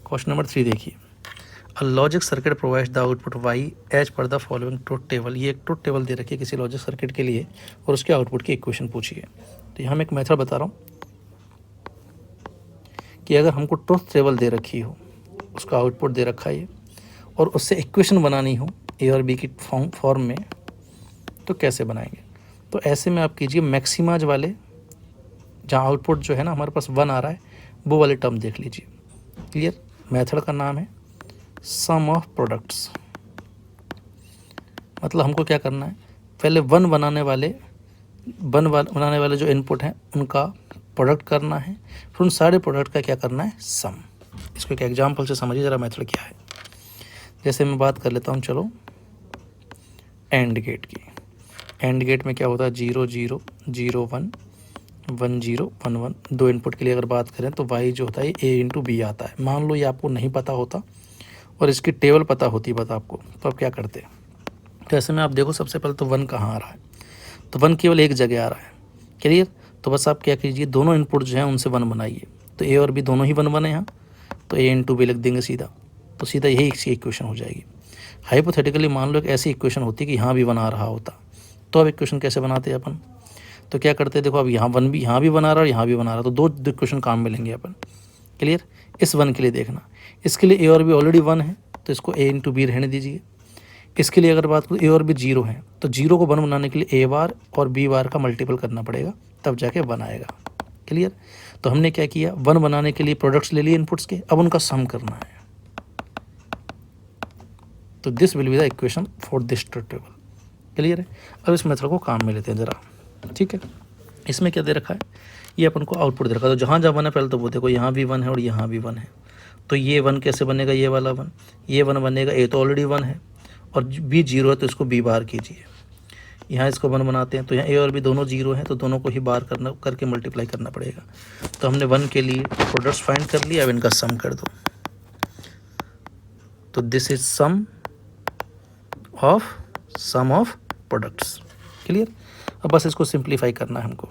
Question number 3 देखिए, a logic circuit provides the output y as per the following truth table. ये एक truth table दे रखी है किसी लॉजिक सर्किट के लिए और उसके आउटपुट की इक्वेशन पूछी है। तो यहाँ मैं एक मेथड बता रहा हूँ कि अगर हमको ट्रुथ टेबल दे रखी हो, उसका आउटपुट दे रखा है और उससे इक्वेशन बनानी हो ए और बी की फॉर्म में, तो कैसे बनाएंगे। तो ऐसे में आप कीजिए मैक्सिमाज वाले, जहाँ आउटपुट जो है ना हमारे पास 1 आ रहा है, वो वाले टर्म देख लीजिए। क्लियर। मेथड का नाम है सम ऑफ प्रोडक्ट्स। मतलब हमको क्या करना है, पहले वन बनाने वाले जो इनपुट हैं उनका प्रोडक्ट करना है, फिर उन सारे प्रोडक्ट का क्या करना है, सम। इसको एक एग्जांपल से समझिए ज़रा मेथड क्या है। जैसे मैं बात कर लेता हूँ, चलो एंड गेट की। एंड गेट में क्या होता है, 0 0 0 1 1 0 1 1। दो इनपुट के लिए अगर बात करें तो वाई जो होता है ए इंटू बी आता है। मान लो ये आपको नहीं पता होता और इसकी टेबल पता होती बात आपको, तो आप क्या करते। तो ऐसे में आप देखो, सबसे पहले तो 1 कहाँ आ रहा है, तो 1 केवल एक जगह आ रहा है। क्लियर। तो बस आप क्या कीजिए, दोनों इनपुट जो हैं उनसे 1 बनाइए। तो ए और बी दोनों ही 1 बने यहाँ, तो ए इंटू बी लिख देंगे सीधा, तो सीधा यही इसकी इक्वेशन हो जाएगी। हाइपोथेटिकली मान लो एक ऐसी इक्वेशन होती कि यहाँ भी 1 आ रहा होता, तो अब इक्वेशन कैसे बनाते हैं अपन। तो क्या करते हैं, देखो अब यहाँ 1 भी, यहाँ भी बना रहा और यहाँ भी बना रहा, तो दो इक्वेशन काम में लेंगे अपन। क्लियर। इस 1 के लिए देखना, इसके लिए ए और बी ऑलरेडी 1 है, तो इसको ए इंटू बी रहने दीजिए। इसके लिए अगर बात करूँ, ए और बी 0 है, तो 0 को 1 बनाने के लिए ए बार और बी बार का मल्टीपल करना पड़ेगा, तब जाके 1 आएगा। क्लियर। तो हमने क्या किया, 1 बनाने के लिए प्रोडक्ट्स ले लिए इनपुट्स के, अब उनका सम करना है। तो this will be the equation for this truth table. Clear है। अब इस मेथड को काम में लेते हैं ज़रा। ठीक है। इसमें क्या दे रखा है, ये अपन को आउटपुट दे रखा है। तो जहाँ जहाँ 1 है, पहले तो वो देखो, यहाँ भी 1 है और यहाँ भी 1 है। तो ये 1 कैसे बनेगा, ये वाला 1, ये 1 बनेगा, ए तो ऑलरेडी 1 है और बी 0 है, तो इसको बी बार कीजिए। यहाँ इसको 1 बनाते हैं, तो यहाँ ए और बी दोनों 0 हैं, तो दोनों को ही बार करके मल्टीप्लाई करना पड़ेगा। तो हमने 1 के लिए प्रोडक्ट्स फाइंड कर लिया, अब इनका सम कर दो। तो this is sum of products. Clear. अब बस इसको सिंप्लीफाई करना है हमको।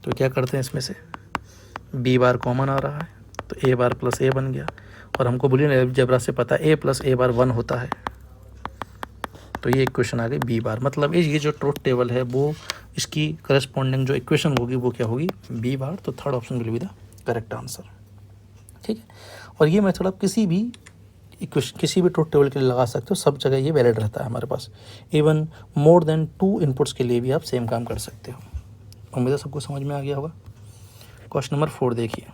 तो क्या करते हैं, इसमें से बी बार कॉमन आ रहा है, तो ए बार प्लस ए बन गया, और हमको बुलियन अलजेब्रा से पता है ए प्लस ए बार 1 होता है, तो ये इक्वेशन आ गई बी बार। मतलब ये जो ट्रुथ टेबल है वो इसकी करस्पॉन्डिंग जो इक्वेशन होगी वो क्या होगी, बी बार। तो third option will be the correct answer. ठीक है। और ये मेथड आप किसी भी ट्रुथ टेबल के लिए लगा सकते हो, सब जगह ये वैलिड रहता है हमारे पास। इवन मोर देन 2 इनपुट्स के लिए भी आप सेम काम कर सकते हो। उम्मीद है सबको समझ में आ गया होगा। क्वेश्चन नंबर 4 देखिए,